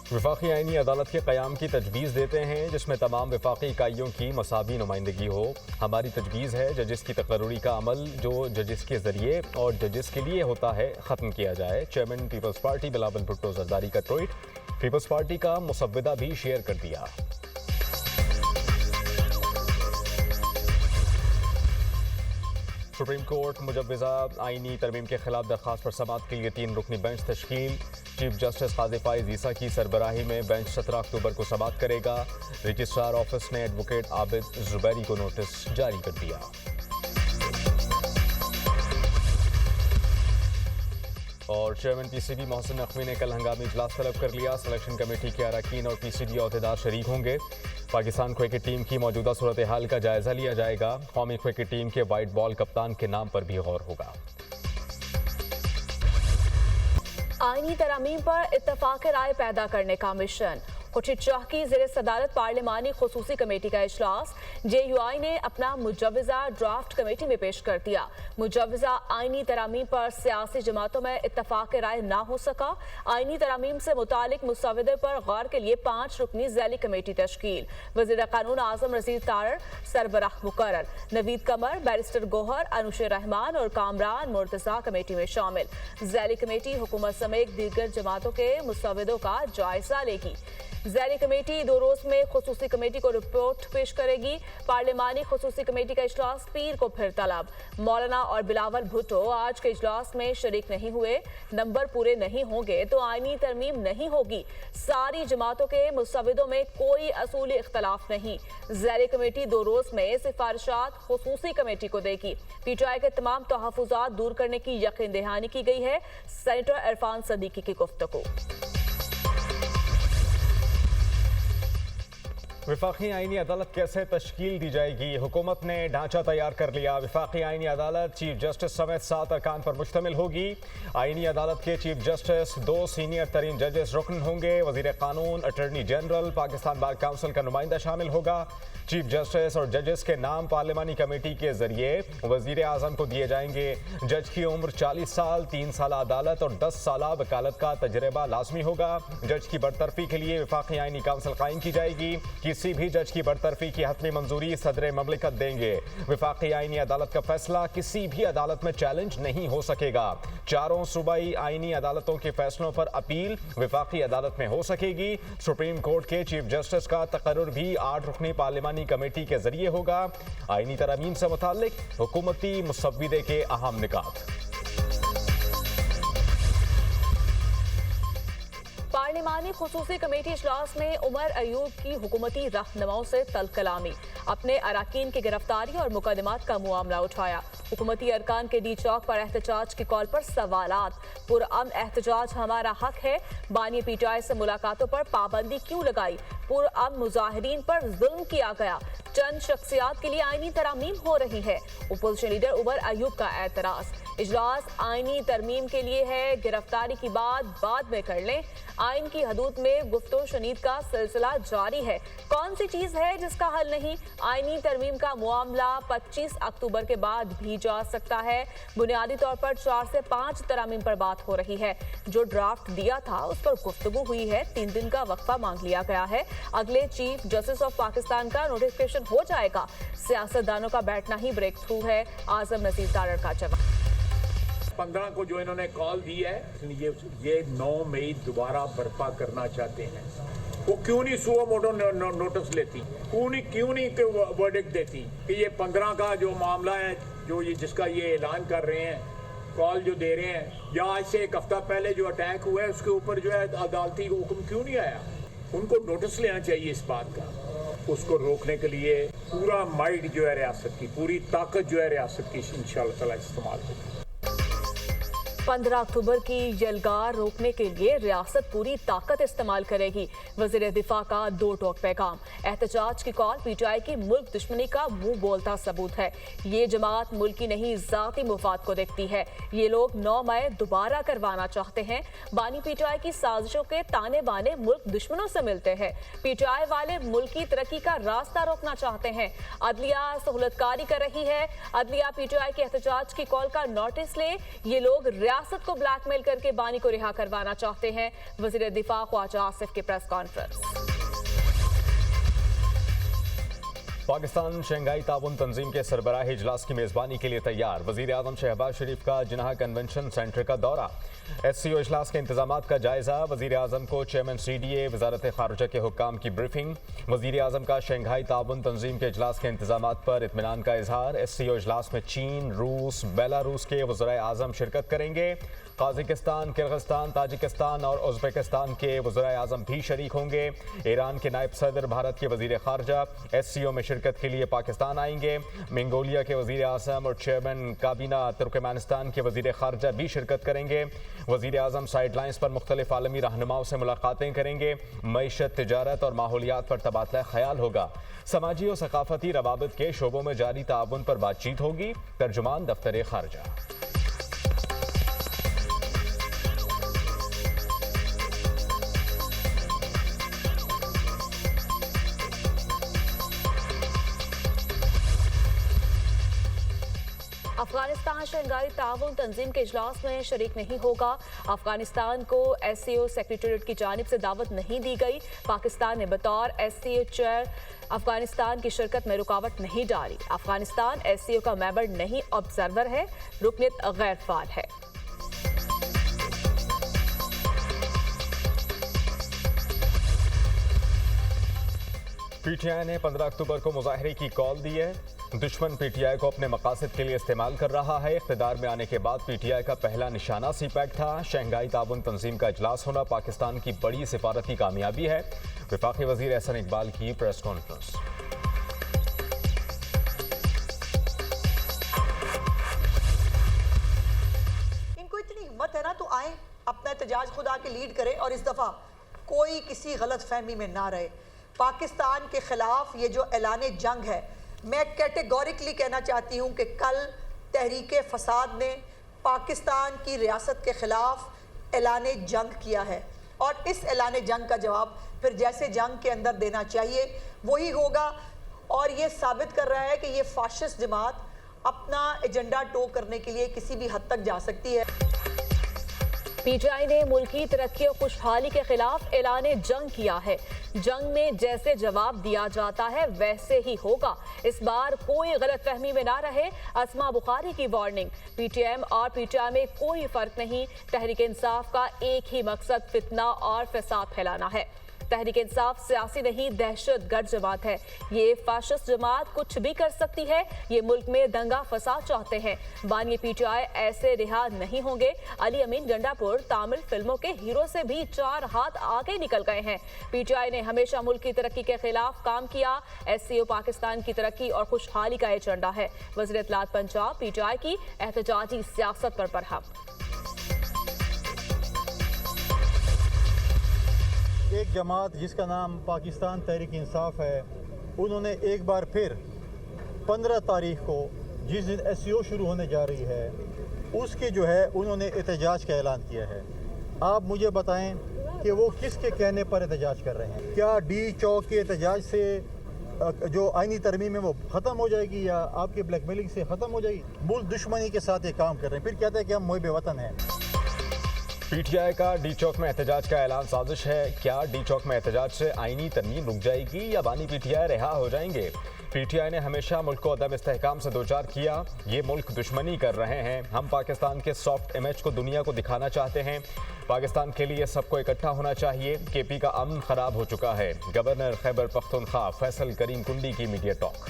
वफाकी आईनी अदालत के क़याम की तजवीज़ देते हैं जिसमें तमाम वफाकी इकाइयों की मसावी नुमाइंदगी हो। हमारी तजवीज़ है जजिस की तकर्रुरी का अमल जो जजिस के ज़रिए और जजिस के लिए होता है ख़त्म किया जाए। चेयरमैन पीपल्स पार्टी बिलावल भुट्टो जरदारी का ट्वीट पीपल्स पार्टी का मुसव्विदा भी शेयर कर दिया। सुप्रीम कोर्ट मुजव्वज़ा आईनी तरमीम के खिलाफ दरख्वास्त पर समाअत के लिए 3 रुकनी bench तश्कील। Chief justice Qazi Faiz ईसा की सरबराही में बेंच 17 अक्टूबर को समाअत करेगा। रजिस्ट्रार ऑफिस ने एडवोकेट आबिद जुबैरी को नोटिस जारी कर दिया। और चेयरमैन पीसीबी मोहसिन नकवी ने कल हंगामी इजलास तलब कर लिया। सिलेक्शन कमेटी के अरकान और पीसीबी अहदेदार शरीक होंगे। पाकिस्तान क्रिकेट टीम की मौजूदा सूरत हाल का जायजा लिया जाएगा। कौमी क्रिकेट टीम के वाइट बॉल कप्तान के नाम पर भी गौर होगा। आईनी तरामीम पर इत्तफाक राय पैदा करने का मिशन। खुर्शीद शाह की ज़ेर सदारत पार्लिमानी खुसूसी कमेटी का इजलास JUI ने अपना मुजव्वज़ा ड्राफ्ट कमेटी में पेश कर दिया। मुजव्वज़ा आईनी तरामीम पर सियासी जमातों में इत्तफाक राय ना हो सका। आईनी तरामीम से मुतालिक मुसव्वदे पर गौर के लिए 5 रुकनी ज़ैली कमेटी तश्कील। वज़ीर क़ानून आज़म रज़ीद तारड़ सरबराह मुकर्रर। नवीद कमर, बैरिस्टर गोहर, अनुशे रहमान और कामरान मुर्तज़ा कमेटी में शामिल। ज़ैली कमेटी हुकूमत समेत दीगर जमातों के मुसव्वदों का जायजा लेगी। ज़ैली कमेटी 2 रोज में खुसूसी कमेटी को रिपोर्ट पेश करेगी। पार्लिमानी खुसूसी कमेटी का इजलास पीर को फिर तलब। मौलाना और बिलावल भुट्टो आज के इजलास में शरीक नहीं हुए। नंबर पूरे नहीं होंगे तो आईनी तरमीम नहीं होगी। सारी जमातों के मुसव्वदों में कोई असूली इख्तलाफ नहीं। ज़ैली कमेटी 2 रोज में सिफारिशात खुसूसी कमेटी को देगी। PTI के तमाम तहफ़्फ़ुज़ात दूर करने की यकीन दहानी की गई है। सेनेटर इरफान सदीकी की गुफ्तगू। वफाकी आईनी अदालत कैसे तश्कील दी जाएगी? हुकूमत ने ढांचा तैयार कर लिया। वफाकी आईनी अदालत चीफ जस्टिस समेत 7 अरकान पर मुश्तमिल होगी। आईनी अदालत के चीफ जस्टिस 2 सीनियर तरीन जजेस रुकन होंगे। वजीर कानून, attorney general, Pakistan bar council का नुमाइंदा शामिल होगा। चीफ जस्टिस और जजेस के नाम पार्लिमानी कमेटी के जरिए वजीर आजम को दिए जाएंगे। जज की उम्र 40 साल, 3 साल अदालत और 10 साल वकालत का तजर्बा लाजमी होगा। जज की बरतरफी के लिए वफाकी आईनी काउंसिल कायम की जाएगी। किसी भी जज की बरतरफी की हतमी मंजूरी सदर ममलिकत देंगे। वफाकी आईनी अदालत का फैसला किसी भी अदालत में चैलेंज नहीं हो सकेगा। 4 सूबाई आईनी अदालतों के फैसलों पर अपील वफाकी अदालत में हो सकेगी। सुप्रीम कोर्ट के चीफ जस्टिस का तकर्रुर भी 8 रुकनी पार्लिमानी कमेटी के जरिए होगा। आईनी तरमीम से मुताल्लिक हुकूमती मुसव्विदे के अहम निकात। पार्लिमानी खुसूसी कमेटी इजलास में उमर अयूब की हुकूमती रहनुमाओं से तल्ख कलामी। अपने अरकान की गिरफ्तारी और मुकदमात का मामला उठाया। हुकूमती अरकान के डी चौक पर एहतजाज की कॉल पर सवालात। पुरअमन एहतजाज हमारा हक है। बानी PTI से मुलाकातों पर पाबंदी क्यों लगाई? पुरअमन मुजाहिरीन पर जुल्म किया गया। चंद शख्सियात के लिए आईनी तरमीम हो रही है। अपोजिशन लीडर उमर अयूब का एतराज। इजलास आईनी तरमीम के लिए है, गिरफ्तारी की बात बाद में कर लें। आइन की हदूद में गुफ्तो शनीद का सिलसिला जारी है। कौन सी चीज है जिसका हल नहीं? आईनी तरमीम का मामला 25 अक्टूबर के बाद भी जा सकता है। बुनियादी तौर पर 4 से 5 तरामीम पर बात हो रही है। जो ड्राफ्ट दिया था उस पर गुफ्तगू हुई है। 3 दिन का वक्फा मांग लिया गया है। अगले चीफ जस्टिस ऑफ पाकिस्तान का नोटिफिकेशन हो जाएगा। सियासतदानों का बैठना ही ब्रेक थ्रू है। आजम रज़ीद तारड़ का जवाब। 15 को जो इन्होंने कॉल दी है, ये 9 मई दोबारा बर्पा करना चाहते हैं। वो क्यों नहीं सुओ मोटो नोटिस लेती? क्यों नहीं वर्डिक्ट देती कि ये 15 का जो मामला है, जो ये जिसका ये ऐलान कर रहे हैं, कॉल जो दे रहे हैं, या आज से 1 हफ्ता पहले जो अटैक हुआ है उसके ऊपर जो है अदालती हुक्म क्यों नहीं आया? उनको नोटिस लेना चाहिए इस बात का। उसको रोकने के लिए पूरा माइट जो है रियासत की, पूरी ताकत जो है रियासत की इंशाअल्लाह ताला इस्तेमाल होगी। 15 अक्टूबर की यलगार रोकने के लिए रियासत पूरी ताकत इस्तेमाल करेगी। वज़ीर दिफा का 2 टोक पैगाम। एहतजाज की कॉल PTI की मुल्क दुश्मनी का मुंह बोलता सबूत है। ये जमात मुल्क की नहीं ज़ाती मुफाद को देखती है। ये लोग 9 मई दोबारा करवाना चाहते हैं। बानी PTI की साजिशों के ताने बाने मुल्क दुश्मनों से मिलते हैं। PTI वाले मुल्क की तरक्की का रास्ता रोकना चाहते हैं। अदलिया सहूलतकारी कर रही है। अदलिया PTI के एहतजाज की कॉल का नोटिस ले। ये लोग रियासत को ब्लैकमेल करके बानी को रिहा करवाना चाहते हैं। वजीर दिफा ख्वाजा आसिफ की प्रेस कॉन्फ्रेंस। पाकिस्तान शंघाई ताउन तंजीम के सरबराही इजलास की मेजबानी के लिए तैयार। वजीर आजम शहबाज शरीफ का जिन्ना कन्वेंशन सेंटर का दौरा। SCO इजलास के इंतजामात का जायजा। वजीर आजम को चेयरमैन CDA वजारत खारजा के हुक्काम की ब्रीफिंग। वजीर आजम का शंघाई ताउन तंजीम के इजलास के इंतजामात पर इत्मीनान का इजहार। SCO इजलास में चीन, रूस, बेलारूस के वज़राए आजम शिरकत करेंगे। कजाकिस्तान, किर्गिस्तान, ताजिकिस्तान और उज़्बेकिस्तान के वज़राए आजम भी शरीक होंगे। ईरान के नायब सदर, भारत के वजीर खारजा SCO में शिरकत के लिए पाकिस्तान आएंगे। मंगोलिया के वजीर आजम और चेयरमैन काबीना तुर्कमेनिस्तान के वजीर खारजा भी शिरकत करेंगे। वजीर आजम साइडलाइंस पर मुख्तलिफ आलमी रहनुमाओं से मुलाकातें करेंगे। मईशत, तिजारत और माहौलियात पर तबादला ख्याल होगा। समाजी और सकाफती रवाबित के शोबों में जारी ताउन पर बातचीत होगी। तर्जुमान दफ्तर खारजा। अफगानिस्तान शंघाई ताउन तंजीम के इजलास में शरीक नहीं होगा। अफगानिस्तान को SCO सेक्रेटेरिएट की जानिब से दावत नहीं दी गई। पाकिस्तान ने बतौर SCO चेयर अफगानिस्तान की शिरकत में रुकावट नहीं डाली। अफगानिस्तान SCO का मेंबर नहीं, ऑब्जर्वर है। रुकनीत गैर फाल है। PTI ने 15 अक्टूबर को मुजाहरे की कॉल दी है। दुश्मन PTI को अपने मकासद के लिए इस्तेमाल कर रहा है। इख्तिदार में आने के बाद PTI का पहला निशाना CPEC था। शंघाई ताउन तंजीम का इजलास होना पाकिस्तान की बड़ी सिफारती कामयाबी है। वफाकी वजीर एहसन इकबाल की प्रेस कॉन्फ्रेंस। इनको इतनी हिम्मत है ना, तो आए अपना एहतजाज खुद आके लीड करें और इस दफ़ा कोई किसी गलत फहमी में ना रहे। पाकिस्तान के खिलाफ ये जो ऐलान जंग है, मैं कैटेगोरिकली कहना चाहती हूँ कि कल तहरीक फसाद ने पाकिस्तान की रियासत के खिलाफ ऐलान जंग किया है और इस ऐलान जंग का जवाब फिर जैसे जंग के अंदर देना चाहिए वही होगा। और ये साबित कर रहा है कि ये फाशिस्ट जमात अपना एजेंडा टो करने के लिए किसी भी हद तक जा सकती है। PTI ने मुल्की तरक्की और खुशहाली के खिलाफ ऐलान जंग किया है। जंग में जैसे जवाब दिया जाता है वैसे ही होगा। इस बार कोई गलत फहमी में ना रहे। अस्मा बुखारी की वार्निंग। PTM और PTI में कोई फर्क नहीं। तहरीक इंसाफ का एक ही मकसद फितना और फसाद फैलाना है। तहरीक इंसाफ सियासी नहीं, दहशतगर्द जमात है। ये फाशिस्ट जमात कुछ भी कर सकती है। ये मुल्क में दंगा फसाद चाहते हैं। बानी PTI ऐसे रिहा नहीं होंगे। अली अमीन गंडापुर तामिल फिल्मों के हीरो से भी 4 हाथ आगे निकल गए हैं। PTI ने हमेशा मुल्क की तरक्की के खिलाफ काम किया। SCO पाकिस्तान की तरक्की और खुशहाली का एजेंडा है। वज़ीर इत्तलात पंजाब PTI की एहतजाजी सियासत पर बरहम। एक जमात जिसका नाम पाकिस्तान तहरीक इंसाफ है, उन्होंने एक बार फिर 15 तारीख को जिस दिन SCO शुरू होने जा रही है उसके जो है उन्होंने एहतजाज का ऐलान किया है। आप मुझे बताएं कि वो किसके कहने पर एहतजाज कर रहे हैं। क्या D चौक के एहतजाज से जो आईनी तरमीम है वो ख़त्म हो जाएगी या आपके ब्लैकमेलिंग से ख़त्म हो जाएगी? मुल्क दुश्मनी के साथ ये काम कर रहे हैं, फिर कहते हैं कि हम मुहिब वतन हैं। PTI का D चौक में एहतजाज का ऐलान साजिश है। क्या D चौक में एहतजाज से आईनी तरमीम रुक जाएगी या बानी PTI रिहा हो जाएंगे? PTI ने हमेशा मुल्क को अदम इस्तेहकाम से दोचार किया। ये मुल्क दुश्मनी कर रहे हैं। हम पाकिस्तान के सॉफ्ट इमेज को दुनिया को दिखाना चाहते हैं। पाकिस्तान के लिए सबको इकट्ठा होना चाहिए। KP का अमन खराब हो चुका है। गवर्नर खैबर पख्तूनख्वा फैसल करीम कुंडी की मीडिया टॉक।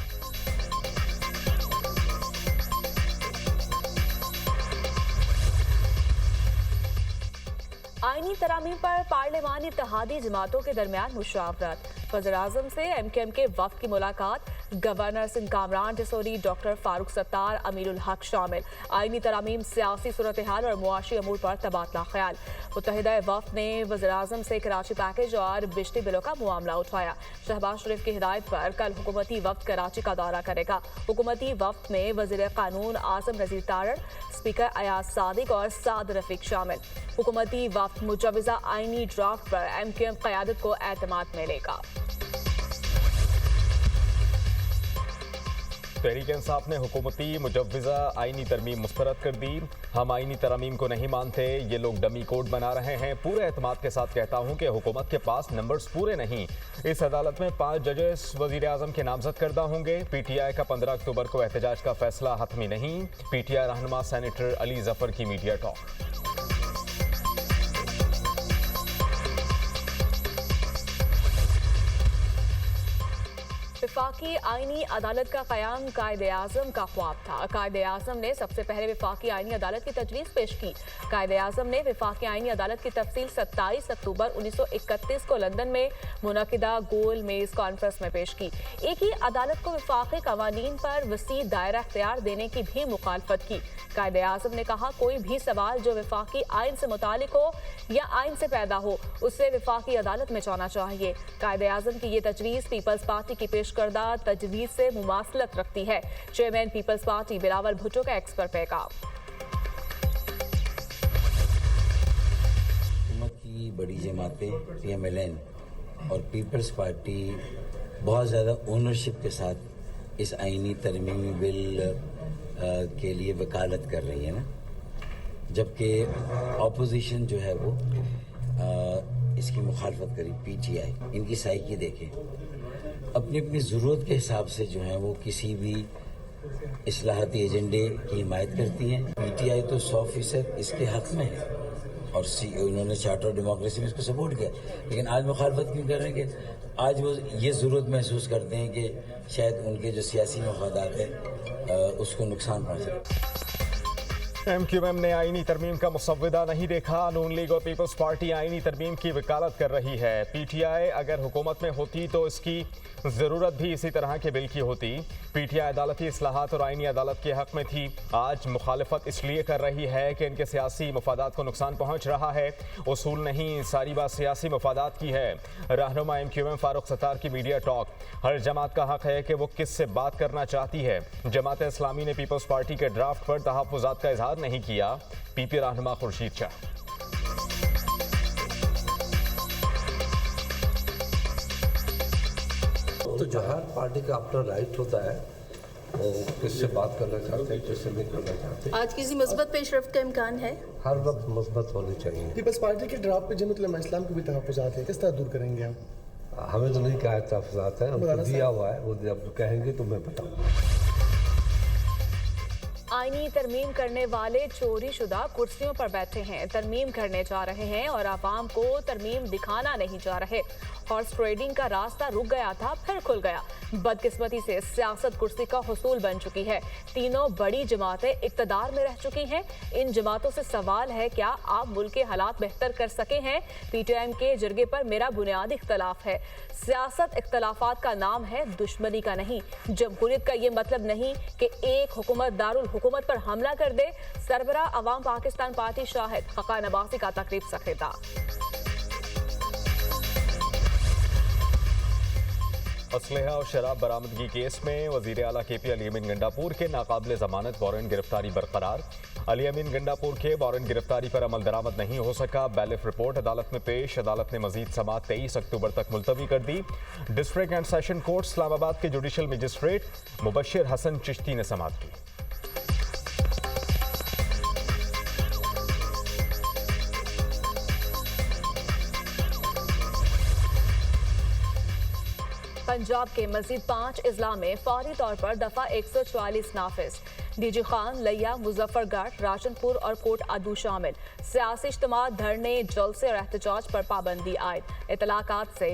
आईनी तरामीम पर पार्लिमानी इत्तेहादी जमातों के दरमियान मुशावरत। वज़ीर-ए-आज़म से MKM के वफ्द की मुलाकात। गवर्नर सिंध कामरान डिसोरी, डॉक्टर फारूक सत्तार, अमीरुल हक शामिल। आईनी तरामीम, सियासी सूरत हाल और मुआशी अमूर पर तबादला ख्याल। मुत्तहिदा वफ्द ने वज़ीर-ए-आज़म से कराची पैकेज और बिजली बिलों का मामला उठाया। शहबाज शरीफ की हिदायत पर कल हुकूमती वफ्द कराची का दौरा करेगा। हुकूमती वफ्द में वज़ीर कानून आज़म रज़ील तारड़, स्पीकर अयाज सादिक और साद रफीक शामिल। हुकूमती वफ्द मुजवज़ा आईनी ड्राफ्ट पर MKM क़यादत को एतमाद में लेगा। तहरीक इंसाफ ने हुकूमती मुजव्विज़ा आईनी तरमीम मुस्तरद कर दी। हम आईनी तरमीम को नहीं मानते, ये लोग डमी कोड बना रहे हैं। पूरे एतमाद के साथ कहता हूँ कि हुकूमत के पास नंबर्स पूरे नहीं। इस अदालत में 5 जजेस वज़ीर आज़म के नामजद करदा होंगे। PTI का 15 अक्टूबर को एहतजाज का फैसला हतमी नहीं। PTI रहनुमा सेनेटर अली जफर की मीडिया टॉक। विफाकी आईनी अदालत का क़याम कायदे आज़म का ख्वाब था। कायदे आज़म ने सबसे पहले विफाकी आईनी अदालत की तजवीज़ पेश की। कायदे आज़म ने विफाकी आईनी अदालत की तफसील 27 अक्टूबर 1931 को लंदन में मुनक़िदा गोल मेज़ कॉन्फ्रेंस में पेश की। एक ही अदालत को विफाकी कवानीन पर वसी दायरा इख्तियार देने की भी मुखालफत की। कायदे आज़म ने कहा, कोई भी सवाल जो विफाकी आइन से मुतालिक हो या आइन से पैदा हो, उसे विफाकी अदालत में जाना चाहिए। कायदे आज़म की ये तजवीज़ पीपल्स पार्टी की पेश करदा तजवीज़ से मुमासलत रखती है। चेयरमैन पीपल्स पार्टी बिलावल भुट्टो का एक्स पर पैगाम। हुकूमत की बड़ी जमातें PMLN और पीपल्स पार्टी बहुत ज़्यादा ओनरशिप के साथ इस आईनी तरमीमी बिल के लिए वकालत कर रही है ना, जबकि ऑपोजिशन जो है वो इसकी मुखालफत करी। PTI इनकी साइकी देखें, अपनी अपनी ज़रूरत के हिसाब से जो है वो किसी भी इस्लाहाती एजेंडे की हिमायत करती हैं। PTI तो 100% इसके हक़ में है और उन्होंने चार्टर डेमोक्रेसी में इसको सपोर्ट किया, लेकिन आज मुखालफत क्यों कर रहे हैं कि आज वो ये ज़रूरत महसूस करते हैं कि शायद उनके जो सियासी मफादात हैं उसको नुकसान पहुँचे। MQM ने आईनी तरमीम का मुसव्विदा नहीं देखा। नून लीग और पीपल्स पार्टी आईनी तरमीम की वकालत कर रही है। PTI अगर हुकूमत में होती तो इसकी ज़रूरत भी इसी तरह के बिल की होती। PTI अदालती इस्लाहात और आईनी अदालत के हक़ में थी। आज मुखालफत इसलिए कर रही है कि इनके सियासी मफादात को नुकसान पहुँच रहा है। उसूल नहीं, सारी बात सियासी मफादात की है। रहनुमा MQM फारूक सत्तार की मीडिया टॉक। हर जमात का हक़ है कि वो किससे बात करना चाहती है। जमात इस्लामी ने पीपल्स पार्टी के ड्राफ्ट पर तहफ़्फ़ुज़ात का इजहार नहीं किया। PP रहनुमा खुर्शीद शाह। तो जहाँ पार्टी का अपना राइट होता है वो किससे बात करना चाहते हैं, किससे नहीं करना चाहते। आज किसी मुस्बत पेशरफ्त का इम्कान है? हर वक्त मुस्बत होनी चाहिए। पीपल्स पार्टी के ड्राफ्ट पे जमात उलमा इस्लाम को भी तहफ़्फ़ुज़ात है, किस तरह दूर करेंगे हम? हमें तो नहीं कहा है तहफ़्फ़ुज़ात है, हमको दिया हुआ है, वो जब कहेंगे तो मैं बताऊँगा। आईनी तरमीम करने वाले चोरी शुदा कुर्सियों पर बैठे हैं, तरमीम करने जा रहे हैं और आवाम को तरमीम दिखाना नहीं जा रहे। हॉर्स ट्रेडिंग का रास्ता रुक गया था, फिर खुल गया। बदकिस्मती से सियासत कुर्सी का हुसूल बन चुकी है। तीनों बड़ी जमातें इक़्तिदार में रह चुकी हैं। इन जमातों से सवाल है, क्या आप मुल्क के हालात बेहतर कर सके हैं? PTM के जरगे पर मेरा बुनियादी इख्तलाफ है। सियासत इख्तलाफात का नाम है, दुश्मनी का नहीं। जमहूरियत का ये मतलब नहीं कि एक हुकूमत दारुल हुकूमत पर हमला कर दे। सरबरा अवाम पाकिस्तान पार्टी शाहिद हक़ान अब्बासी का तकरीब से खिताब। असलहा और शराब बरामदगी केस में वज़ीर आला KP अली अमीन गंडापुर के नाकाबिल ज़मानत वारंट गिरफ्तारी बरकरार। अली अमीन गंडापुर के वारंट गिरफ्तारी पर अमल दरामद नहीं हो सका। बैलिफ रिपोर्ट अदालत में पेश। अदालत ने मजीद समाअत 23 अक्टूबर तक मुलतवी कर दी। District and session court Islamabad के जुडिशल मजिस्ट्रेट मुबश्शिर हसन चिश्ती ने समाअत की। पंजाब के मजीद 5 अजला में फौरी तौर पर दफा 144 नाफिज। DG खान, लिया, मुजफ्फरगढ़, राजनपुर और कोट अदू शामिल। सियासी इज्तिमा, धरने, जलसे और एहतजाज पर पाबंदी आयद। इतलाकात से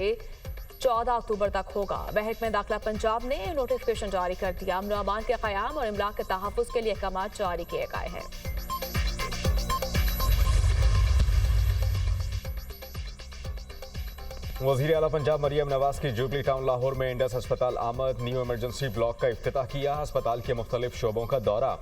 14 अक्टूबर तक होगा। महकमा दाखिला पंजाब ने नोटिफिकेशन जारी कर दिया। अमन अमान के क़याम और इमलाक के तहफ़्फ़ुज़ के लिए अहकाम जारी किए गए हैं। वज़ीर आला पंजाब मरियम नवाज की जुबली टाउन लाहौर में इंडस अस्पताल आमद। न्यू इमरजेंसी ब्लॉक का इफ्तिताह किया। अस्पताल के मुख्तलिफ शोबों का दौरा।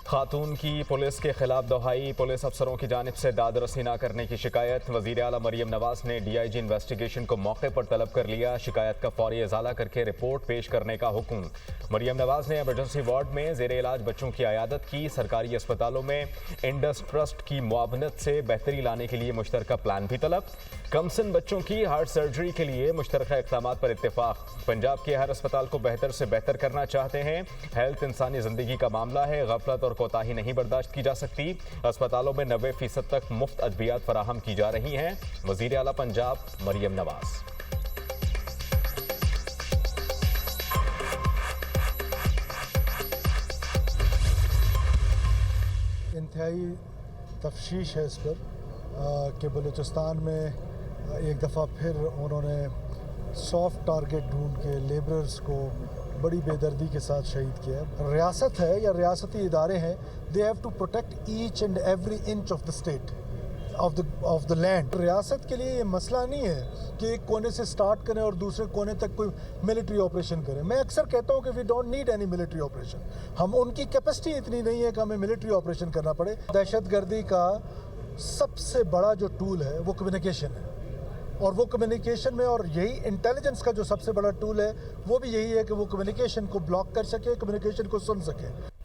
खातून की पुलिस के खिलाफ दोहाई, पुलिस अफसरों की जानिब से दादरसी न करने की शिकायत। वज़ीर आला मरियम नवाज ने DIG इन्वेस्टिगेशन को मौके पर तलब कर लिया। शिकायत का फौरी इजाला करके रिपोर्ट पेश करने का हुक्म। मरियम नवाज ने एमरजेंसी वार्ड में ज़ेर इलाज बच्चों की अयादत की। सरकारी अस्पतालों में इंडस ट्रस्ट की मुआवनत से बेहतरी लाने के लिए मुश्तरका प्लान भी तलब। कमसिन बच्चों की हार्ट सर्जरी के लिए मुश्तरका इक़दाम पर इत्तेफाक। पंजाब के हर अस्पताल को बेहतर से बेहतर करना चाहते हैं। हेल्थ इंसानी जिंदगी का मामला है, गफलत और कोताही नहीं बर्दाश्त की जा सकती। अस्पतालों में 90% तक मुफ्त अद्वियात फराहम की जा रही हैं। वज़ीर आला पंजाब मरियम नवाज। इंतहाई तफ्शीश है इस पर कि बलूचिस्तान में एक दफ़ा फिर उन्होंने सॉफ्ट टारगेट ढूंढ के लेबरर्स को बड़ी बेदर्दी के साथ शहीद किया। रियासत है या रियासती इदारे हैं, they have to protect each and every inch of the state of the land. रियासत के लिए ये मसला नहीं है कि एक कोने से स्टार्ट करें और दूसरे कोने तक कोई मिलिट्री ऑपरेशन करें। मैं अक्सर कहता हूँ कि we don't need any military operation. हम उनकी कैपेसिटी इतनी नहीं है कि हमें मिलिट्री ऑपरेशन करना पड़े। दहशतगर्दी का सबसे बड़ा जो टूल है वो कम्युनिकेशन है, और वो कम्युनिकेशन में, और यही इंटेलिजेंस का जो सबसे बड़ा टूल है वो भी यही है कि वो कम्युनिकेशन को ब्लॉक कर सके, कम्युनिकेशन को सुन सके।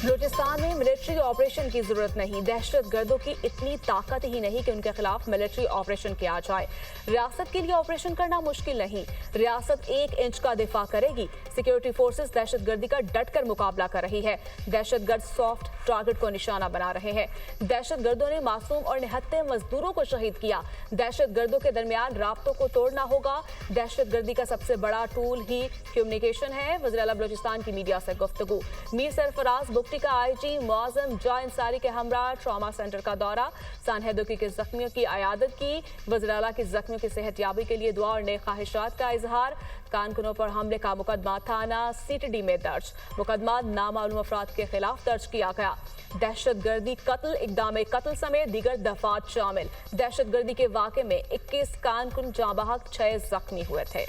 बलूचिस्तान में मिलिट्री ऑपरेशन की जरूरत नहीं। दहशतगर्दों की इतनी ताकत ही नहीं कि उनके खिलाफ मिलिट्री ऑपरेशन किया जाए। रियासत के लिए ऑपरेशन करना मुश्किल नहीं। रियासत 1 इंच का दिफा करेगी। सिक्योरिटी फोर्सेस दहशतगर्दी का डटकर मुकाबला कर रही है। दहशतगर्द सॉफ्ट टारगेट को निशाना बना रहे हैं। दहशतगर्दों ने मासूम और निहत्थे मजदूरों को शहीद किया। दहशतगर्दों के दरमियान राब्तों को तोड़ना होगा। दहशतगर्दी का सबसे बड़ा टूल ही कम्युनिकेशन है। वज़ीर आला बलूचिस्तान की मीडिया से गुफ्तगू। मीर सरफराज का IG मुआज़म जा इंसारी के हमरा ट्रॉमा सेंटर का दौरा। सानहेदोकी के जख्मियों की अयादत की। वज़ीर आला की जख्मियों की सेहतयाबी के लिए दुआ और नेक ख्वाहिशात का इजहार। कारकुनों पर हमले का मुकदमा थाना CTD में दर्ज। मुकदमा नामालूम अफराद के खिलाफ दर्ज किया गया। दहशतगर्दी कत्ल, इक़दाम कत्ल समेत दीगर दफात शामिल। दहशतगर्दी के वाक़े में 21 कारकुन जाँ बहक, 6 जख्मी हुए थे।